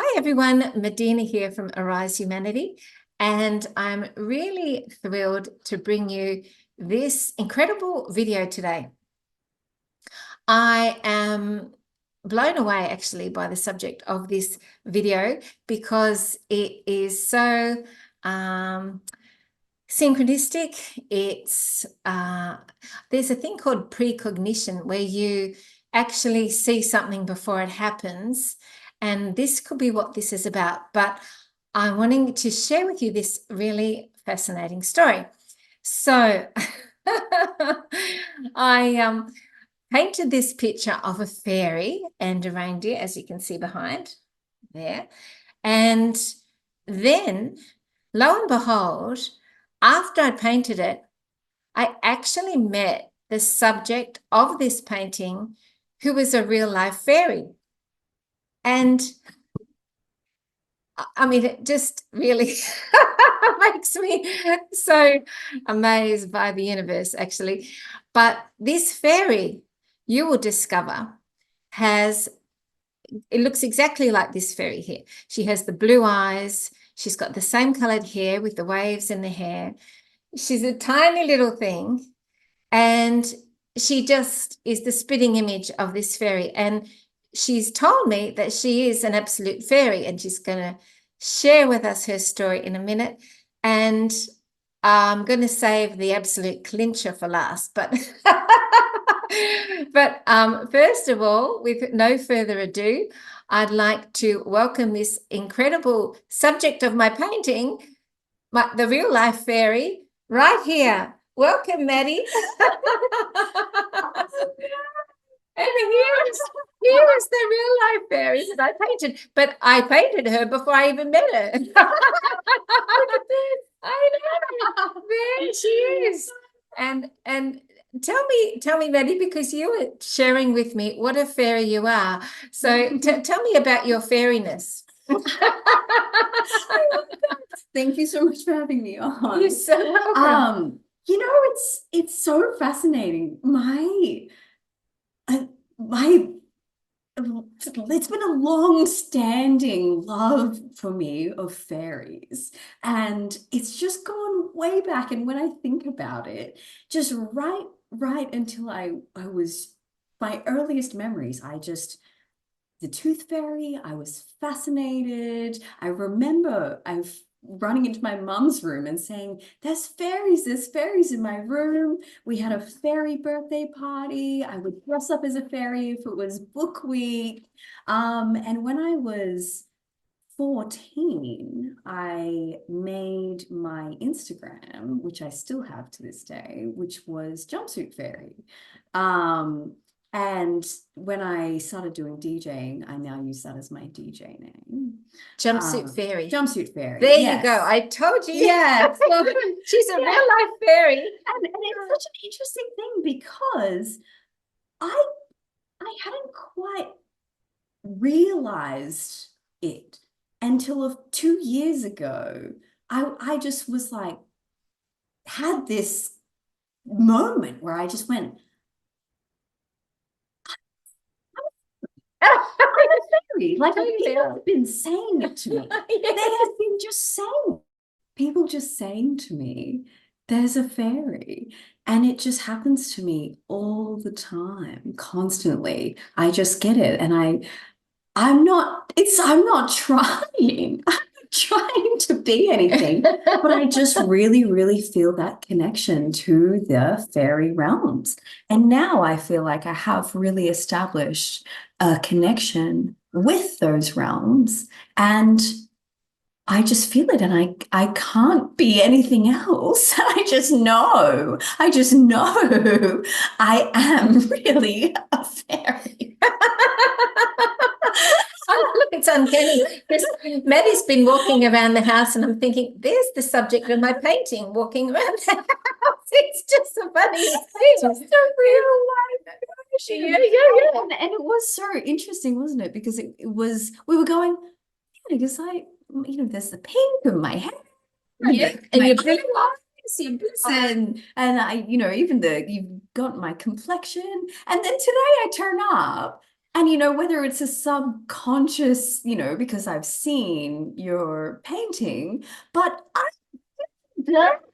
Hi everyone, Medina here from Arise Humanity, and I'm really thrilled to bring you this incredible video today. I am blown away actually by the subject of this video because it is so synchronistic. There's a thing called precognition where you actually see something before it happens. And this could be what this is about, but I'm wanting to share with you this really fascinating story. So I painted this picture of a fairy and a reindeer, as you can see behind there. And then, lo and behold, after I painted it, I actually met the subject of this painting, who was a real life fairy. And I mean, it just really makes me so amazed by the universe, actually. But this fairy, you will discover, it looks exactly like this fairy here. She has the blue eyes. She's got the same colored hair with the waves in the hair. She's a tiny little thing. And she just is the spitting image of this fairy. And she's told me that she is an absolute fairy, and she's going to share with us her story in a minute. And I'm going to save the absolute clincher for last. But first of all, with no further ado, I'd like to welcome this incredible subject of my painting, the real life fairy, right here. Welcome, Maddie. And here is the real life fairy that I painted, but I painted her before I even met her. I know. There she is. And tell me, Maddie, because you were sharing with me what a fairy you are. So tell me about your fairiness. Thank you so much for having me on. You're so welcome. It's so fascinating. It's been a long-standing love for me of fairies, and it's just gone way back. And when I think about it, just right until I was my earliest memories, the tooth fairy, I was fascinated. I remember running into my mum's room and saying, there's fairies in my room. We had a fairy birthday party. I would dress up as a fairy if it was book week. And when I was 14, I made my Instagram, which I still have to this day, which was Jumpsuit Fairy. And when I started doing DJing, I now use that as my DJ name. Jumpsuit Fairy. Jumpsuit Fairy. There you go. I told you. Yeah. She's a real life fairy. And it's such an interesting thing because I hadn't quite realized it until 2 years ago. I just was like, had this moment where I just went, I'm a fairy. Like, people have been saying it to me. They have been people just saying to me, there's a fairy. And it just happens to me all the time, constantly. I just get it. And I'm not trying. I'm not trying to be anything, but I just really, really feel that connection to the fairy realms. And now I feel like I have really established a connection with those realms, and I just feel it, and I can't be anything else. I just know I am really a fairy. Oh, look, it's uncanny. Maddie's been walking around the house, and I'm thinking, there's the subject of my painting walking around the house. It's just so funny. It's just a real life. Yeah. And it was so interesting, wasn't it? Because we were going, because there's the pink in my hair. Yeah. And your blue eyes, and I, even you've got my complexion. And then today I turn up And, you know, whether it's a subconscious, you know, because I've seen your painting, but I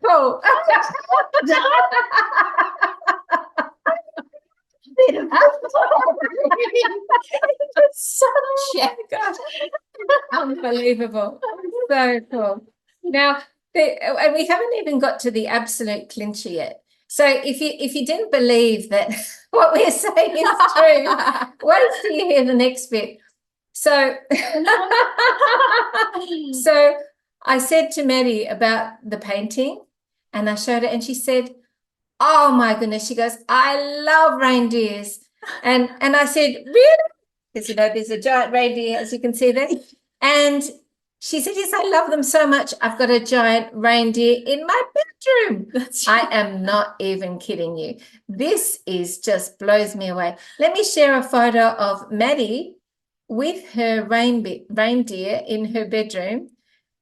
Oh. it's such Oh my gosh. Unbelievable. So cool. Now, and we haven't even got to the absolute clincher yet. So if you didn't believe that what we're saying is true, wait till you hear the next bit. So, so I said to Maddie about the painting, and I showed her, and she said, "Oh my goodness!" She goes, "I love reindeers," and I said, "Really?" Because, you know, there's a giant reindeer, as you can see there. And she said, "Yes, I love them so much. I've got a giant reindeer in my bedroom." I am not even kidding you. This is just blows me away. Let me share a photo of Maddie with her reindeer in her bedroom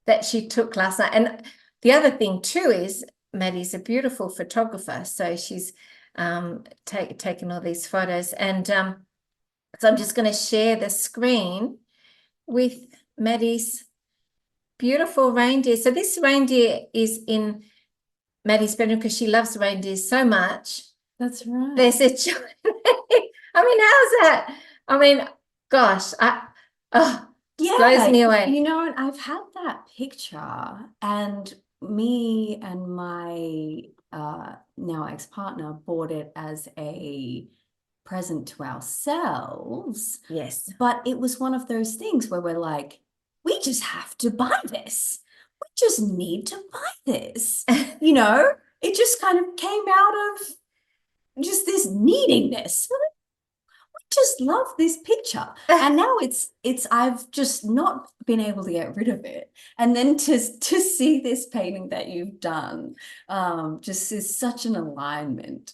that she took last night. And the other thing too is Maddie's a beautiful photographer. So she's taken all these photos. And so I'm just going to share the screen with Maddie's beautiful reindeer. So this reindeer is in Maddie's bedroom because she loves reindeers so much. That's right. There's a I mean, how's that? I mean, gosh, blows me away. You know, I've had that picture, and me and my now ex-partner bought it as a present to ourselves. Yes. But it was one of those things where we're like, we just have to buy this. We just need to buy this. You know, it just kind of came out of just this neediness. We just love this picture. And now it's I've just not been able to get rid of it. And then to see this painting that you've done just is such an alignment.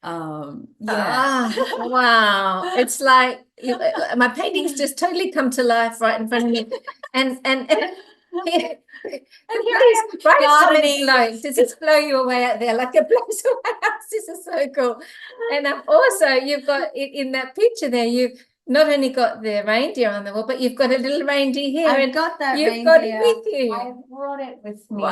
Wow, it's like my paintings just totally come to life right in front of me. And here is right. Does this blow you away out there like it blows away us? This is so cool. And also you've got it in that picture there, you've not only got the reindeer on the wall, but you've got a little reindeer here. I've got that you've reindeer. got it with you. I brought it with me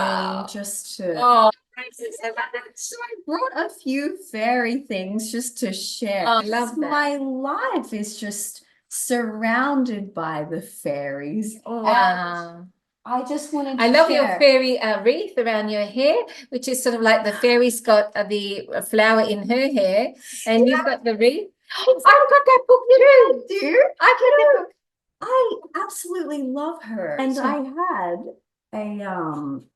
just to so I brought a few fairy things just to share. I love that. My life is just surrounded by the fairies. Wow. I just wanted to I love share. your fairy wreath around your hair, which is sort of like the fairy's got the flower in her hair, and you've got the wreath. I've got that book too. Do I've got that book. I absolutely love her. And I had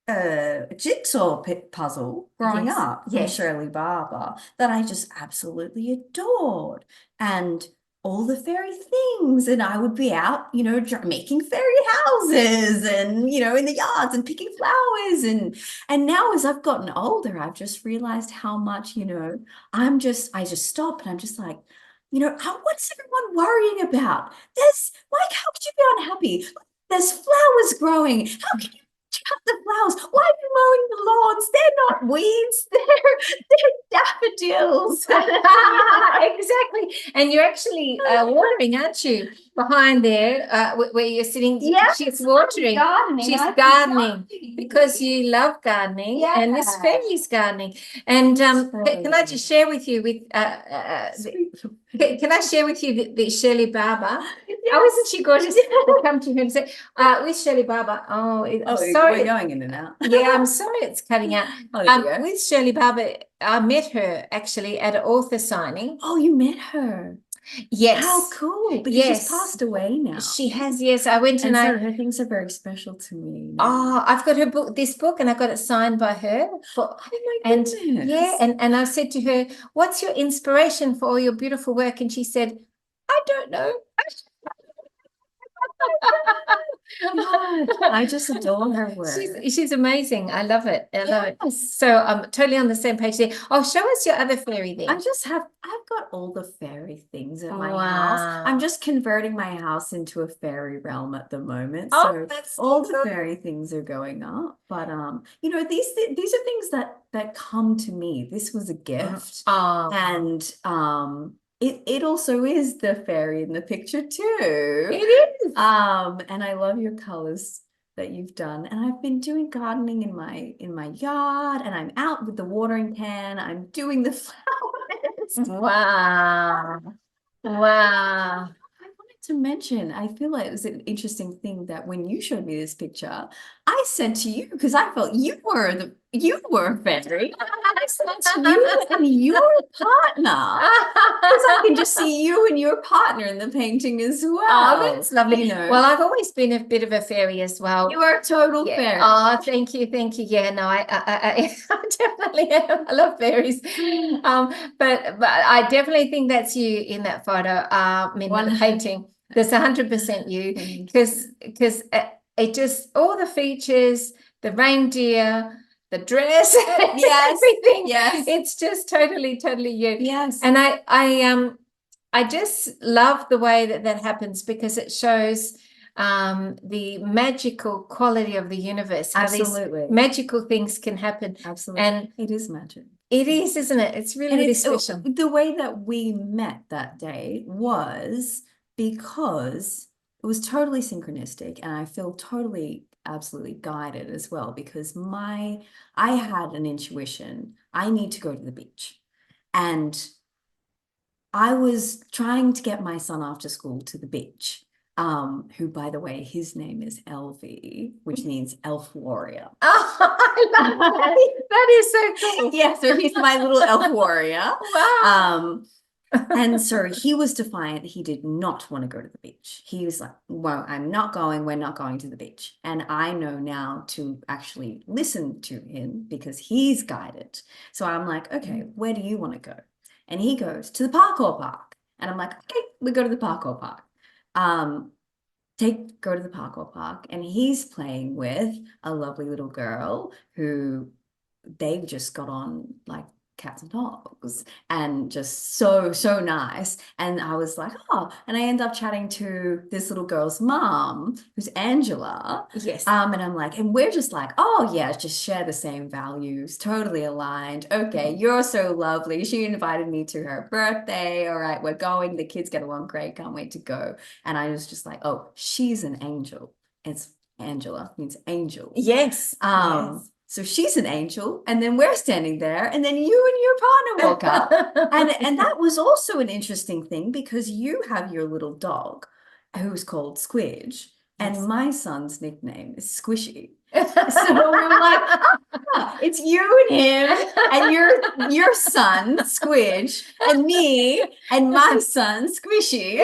a jigsaw puzzle growing up from Shirley Barber that I just absolutely adored, and all the fairy things, and I would be out, you know, making fairy houses and, you know, in the yards and picking flowers, and now as I've gotten older, I've just realized how much, you know, I just stop and I'm just like, you know, what's everyone worrying about? How could you be unhappy? There's flowers growing. How can you cut the flowers? Why are you mowing the lawns? They're not weeds. They're daffodils. Exactly. And you're actually watering, aren't you? Behind there, where you're sitting. Yes, she's watering. She's gardening because you love gardening, and this fairy's gardening. And can I just share with you can I share with you the Shirley Barber? Oh, isn't she gorgeous? I'll come to her and say, with Shirley Barber. Sorry. We're going in and out. Yeah, I'm sorry it's cutting out. With Shirley Barber, I met her actually at an author signing. Oh, you met her? Yes. How cool. Because she's passed away now. She has, yes. I went and so her things are very special to me. Oh, I've got her book, this book, and I got it signed by her. Oh my goodness. And I said to her, "What's your inspiration for all your beautiful work?" And she said, "I don't know." God, I just adore her work. She's amazing. I love it. I love it. So I'm totally on the same page there. Oh, show us your other fairy thing. I've got all the fairy things at my house. I'm just converting my house into a fairy realm at the moment. So all the fairy things are going up. But you know, these are things that come to me. This was a gift. And it also is the fairy in the picture too. It is. And I love your colors that you've done. And I've been doing gardening in my yard, and I'm out with the watering can. I'm doing the flowers. Wow. Wow. I wanted to mention, I feel like it was an interesting thing that when you showed me this picture, I said to you, because I felt you were a fairy. I said to you and your partner. Because I can just see you and your partner in the painting as well. Oh, that's lovely. You know, Well, I've always been a bit of a fairy as well. you are a total Yeah. fairy. Oh, thank you, thank you. Yeah, no, I I definitely am. I love fairies. But I definitely think that's you in that photo. In the painting, that's 100% you, because it just all the features, the reindeer, the dress, Yes, everything. yes. It's just totally you. Yes. And I just love the way that happens, because it shows the magical quality of the universe. How Absolutely. these magical things can happen. Absolutely. And it is magic. it is, isn't it? It's really special. The way that we met that day was because it was totally synchronistic, and I feel totally, absolutely guided as well, because I had an intuition. I need to go to the beach. And I was trying to get my son after school to the beach, who, by the way, his name is LV, which means elf warrior. Oh, I love that. That is so cool. Yeah, so he's my little elf warrior. Wow. And so he was defiant. He did not want to go to the beach. He was like, well, I'm not going. We're not going to the beach. And I know now to actually listen to him, because he's guided. So I'm like, okay, where do you want to go? And he goes to the parkour park. And I'm like, okay, we go to the parkour park. Go to the parkour park. And he's playing with a lovely little girl who they've just got on like cats and dogs, and just so nice. And I was like, oh, and I end up chatting to this little girl's mom, who's Angela. Yes. And I'm like, and we're just like, oh yeah, just share the same values, totally aligned. Okay, you're so lovely. She invited me to her birthday. All right, we're going. The kids get along great. Can't wait to go. And I was just like, oh, she's an angel. It's Angela, means angel. Yes. Yes. So she's an angel, and then we're standing there, and then you and your partner woke up. And that was also an interesting thing, because you have your little dog who's called Squidge, and my son's nickname is Squishy. So we're like, it's you and him, and your son Squidge, and me and my son Squishy.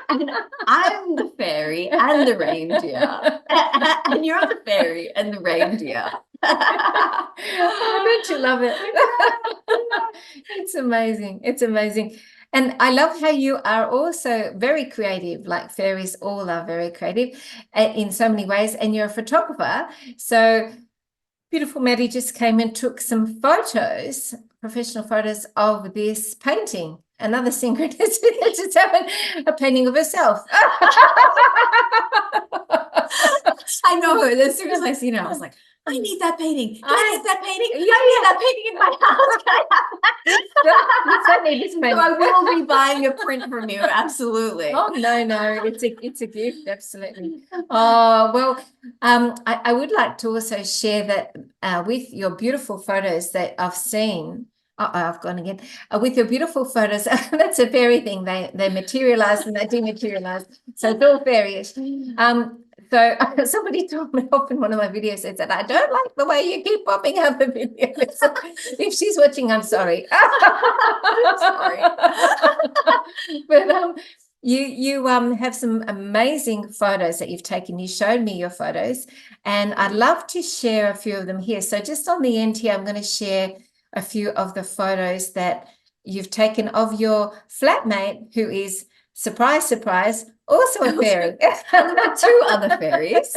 And I'm the fairy and the reindeer, and you're the fairy and the reindeer. Oh, don't you love it? It's amazing. It's amazing. And I love how you are also very creative, like fairies all are very creative in so many ways. And you're a photographer. So beautiful Maddie just came and took some photos, professional photos of this painting. Another synchronicity that just happened, a painting of herself. I know her. As soon as I seen her, I was like, I need that painting. Can I get that painting? I need that painting in my house. Can I have that? So I will be buying a print from you. Absolutely. Oh, no, it's a gift. Absolutely. Oh, well, I would like to also share that with your beautiful photos that I've seen. I've gone again. With your beautiful photos, that's a fairy thing. They materialize and they dematerialize. So it's all fairy-ish. So somebody told me off in one of my videos, said that I don't like the way you keep popping out the videos. If she's watching, I'm sorry. Sorry. But you have some amazing photos that you've taken. You showed me your photos, and I'd love to share a few of them here. So just on the end here, I'm going to share a few of the photos that you've taken of your flatmate, who is, surprise, surprise, also a fairy. There were two other fairies.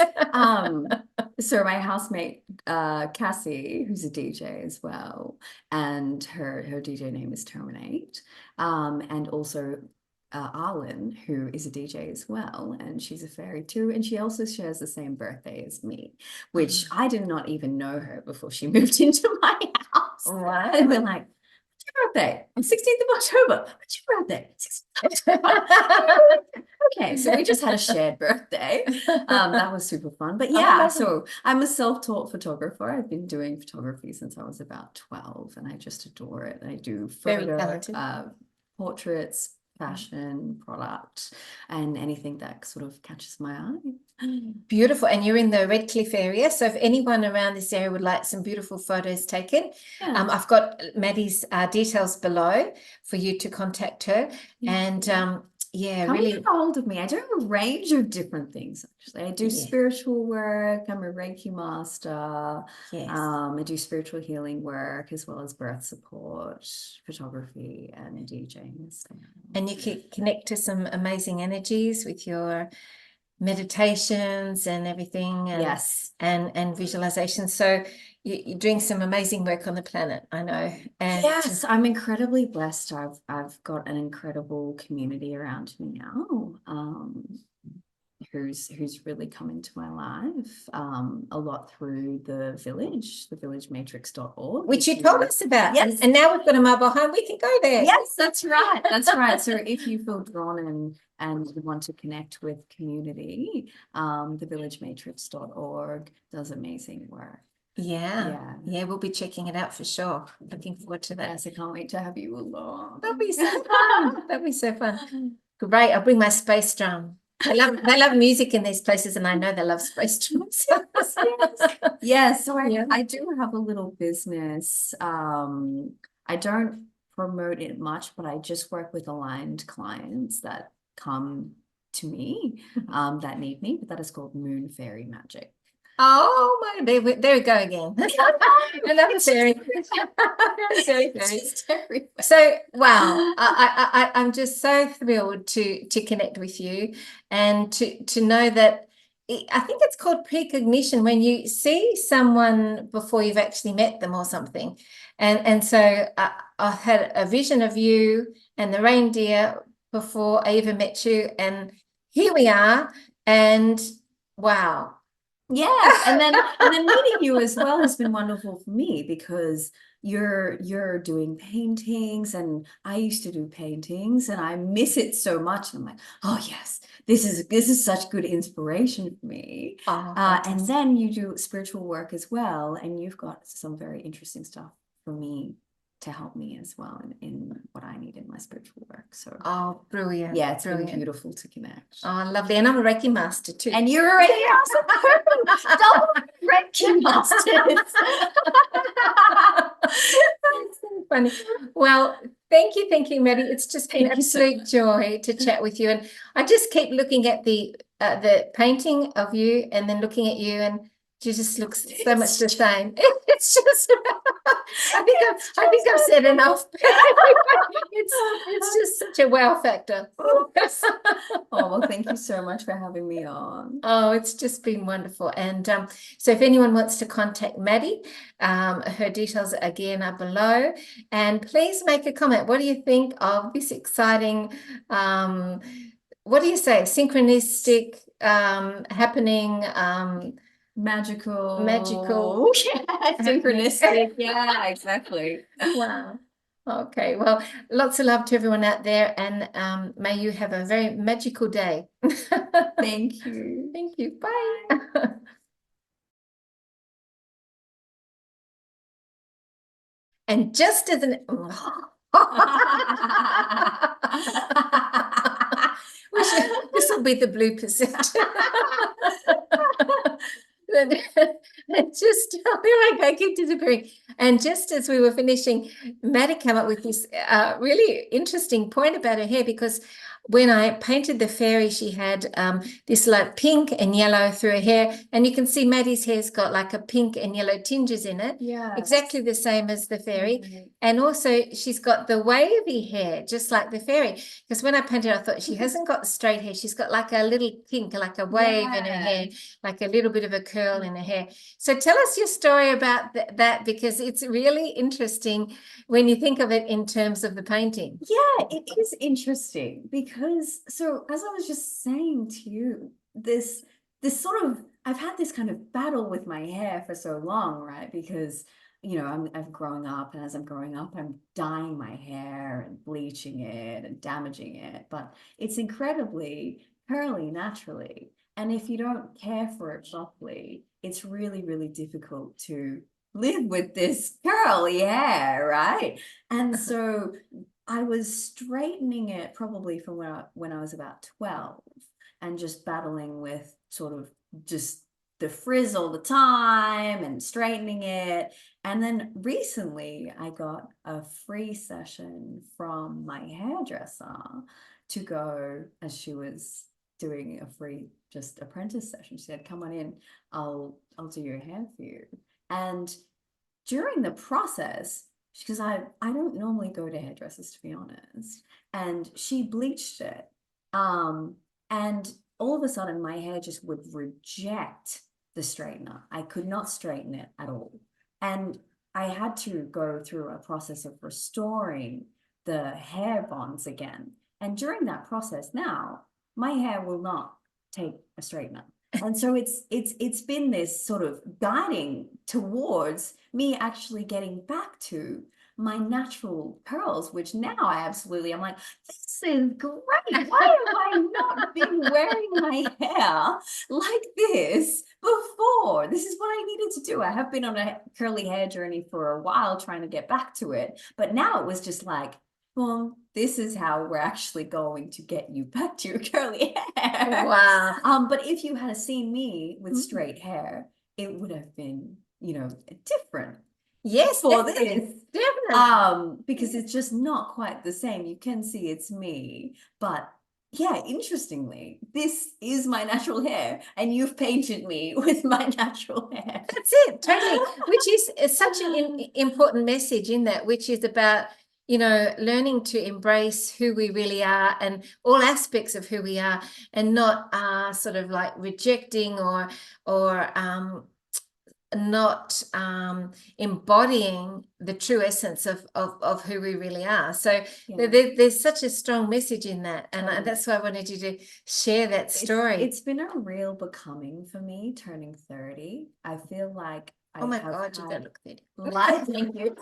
So my housemate, Cassie, who's a DJ as well, and her DJ name is Terminate. And also Arlen, who is a DJ as well, and she's a fairy too, and she also shares the same birthday as me, which I did not even know her before she moved into my house. Wow. And we're like, your birthday? I'm 16th of October. What's your birthday? 16th of October. Okay, so we just had a shared birthday. That was super fun. But yeah, so I'm a self-taught photographer. I've been doing photography since I was about 12, and I just adore it. I do photo, portraits, fashion, product, and anything that sort of catches my eye. Beautiful. And you're in the Redcliffe area. So if anyone around this area would like some beautiful photos taken, I've got Maddie's details below for you to contact her. And yeah, Come really get hold of me. I do a range of different things, actually. I do spiritual work. I'm a Reiki master. Yes. I do spiritual healing work as well as birth support, photography, and DJing. And you can connect to some amazing energies with your meditations and everything, and and visualization. So you're doing some amazing work on the planet, I know. And yes, I'm incredibly blessed. I've got an incredible community around me now, who's really come into my life a lot through the village, theVillageMatrix.org, which you told us about. Yes. And now we've got a mobile home, we can go there. Yes, that's right. That's right. So if you feel drawn and want to connect with community, theVillageMatrix.org does amazing work. Yeah, we'll be checking it out for sure. Looking forward to that. Yes, I can't wait to have you along. That'll be so fun. That'll be so fun. Great. I'll bring my space drum. They love music in these places, and I know they love space drums. Yes, so I do have a little business. I don't promote it much, but I just work with aligned clients that come to me that need me, but that is called Moon Fairy Magic. Oh my, there we go again. Another fairy. So wow, I'm just so thrilled to connect with you and to know that I think it's called precognition, when you see someone before you've actually met them or something. And so I had a vision of you and the reindeer before I even met you, and here we are, and wow. Yeah, and then meeting you as well has been wonderful for me, because you're doing paintings, and I used to do paintings, and I miss it so much. And I'm like, oh yes, this is such good inspiration for me. And then you do spiritual work as well, and you've got some very interesting stuff for me to help me as well in what I need in my spiritual work. So brilliant. Yeah, it's been beautiful to connect. Oh, lovely. And I'm a Reiki master too. And you're a Reiki master. Double Reiki masters. That's so funny. Well, thank you, Maddie. It's just been an absolute joy to chat with you. And I just keep looking at the painting of you, and then looking at you, and you just look so much the same. It's just, I think I've said enough. It's just such a wow factor. Oh, well, thank you so much for having me on. Oh, it's just been wonderful. And so if anyone wants to contact Maddie, her details again are below. And please make a comment. What do you think of this exciting, what do you say, synchronistic happening, magical, synchronistic. Yeah, exactly. Wow. Okay, well, lots of love to everyone out there, and may you have a very magical day. Thank you. Thank you. Bye. And just as an this will be the bloopers set. Just I keep disappearing. And just as we were finishing, Maddie came up with this really interesting point about her hair, because when I painted the fairy, she had this like pink and yellow through her hair, and you can see Maddie's hair's got like a pink and yellow tinges in it. Yeah, exactly the same as the fairy. And also she's got the wavy hair, just like the fairy. Because when I painted, I thought she hasn't got straight hair. She's got like a little kink, like a wave in her hair, like a little bit of a curl in her hair. So tell us your story about that, because it's really interesting when you think of it in terms of the painting. Yeah, it is interesting, because so as I was just saying to you, this sort of, I've had this kind of battle with my hair for so long, right? Because you know, I'm growing up, and as I'm growing up, I'm dyeing my hair and bleaching it and damaging it, but it's incredibly curly naturally. And if you don't care for it properly, it's really, really difficult to live with this curly hair, right? And so I was straightening it probably from when I was about 12, and just battling with sort of just the frizz all the time and straightening it. And then recently I got a free session from my hairdresser to go, as she was doing a free just apprentice session. She said, come on in, I'll do your hair for you. And during the process, because I don't normally go to hairdressers, to be honest, and she bleached it. And all of a sudden my hair just would reject the straightener. I could not straighten it at all. And I had to go through a process of restoring the hair bonds again. And during that process now, my hair will not take a straightener. And so it's been this sort of guiding towards me actually getting back to my natural curls, which now I'm like, this is great. Why have I not been wearing my hair like this before? This is what I needed to do. I have been on a curly hair journey for a while trying to get back to it, but now it was just like, well, this is how we're actually going to get you back to your curly hair. Wow. But if you had seen me with straight hair, it would have been, you know, different. Yes, For definitely. this. Definitely. Because it's just not quite the same. You can see it's me, but yeah, interestingly, this is my natural hair, and you've painted me with my natural hair. That's it, totally. Which is such an important message in that, which is about, you know, learning to embrace who we really are and all aspects of who we are, and not sort of like rejecting or not embodying the true essence of who we really are. So Yeah. there's such a strong message in that, and Totally. that's why I wanted you to share that story. It's been a real becoming for me turning 30. I feel like Oh my God, you don't look 30. Thank you.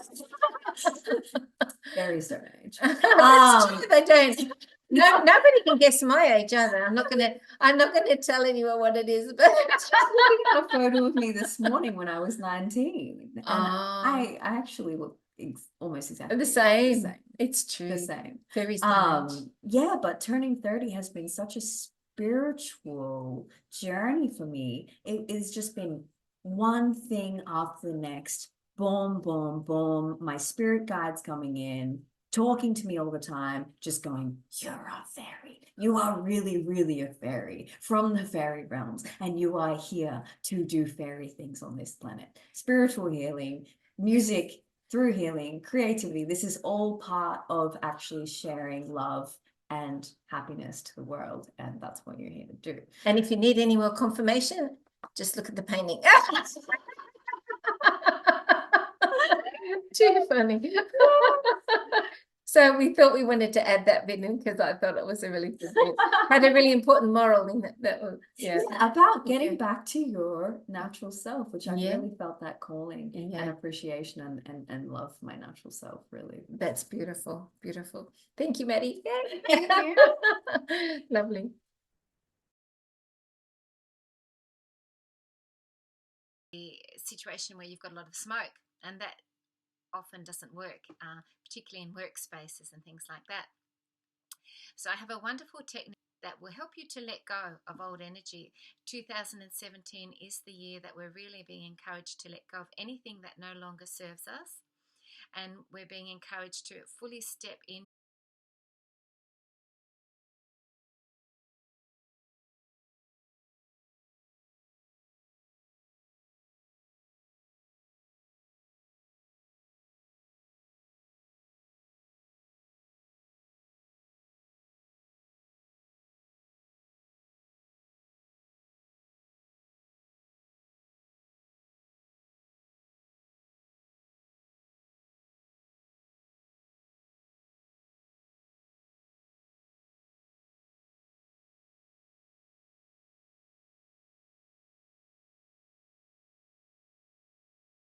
Very stone age. That's true, they don't. No, nobody can guess my age either. I'm not gonna tell anyone what it is, but Just looking at a photo of me this morning when I was 19, and I actually look almost exactly the same. the same. It's true. The same. Very strange. Yeah, but turning 30 has been such a spiritual journey for me. It has just been one thing after the next. Boom, boom, boom. My spirit guide's coming in, talking to me all the time, just going, you're a fairy. You are really, really a fairy from the fairy realms, and you are here to do fairy things on this planet. Spiritual healing, music through healing, creativity. This is all part of actually sharing love and happiness to the world, and that's what you're here to do. And if you need any more confirmation, just look at the painting. Too funny. So we thought we wanted to add that bit in because I thought it was a really good bit. Had a really important moral in that. That was, yeah. About getting back to your natural self, which I Yeah. really felt that calling and appreciation and love for my natural self, really. That's beautiful. Beautiful. Thank you, Maddie. Thank you. Lovely. Situation where you've got a lot of smoke, and that often doesn't work, particularly in workspaces and things like that. So I have a wonderful technique that will help you to let go of old energy. 2017 is the year that we're really being encouraged to let go of anything that no longer serves us, and we're being encouraged to fully step in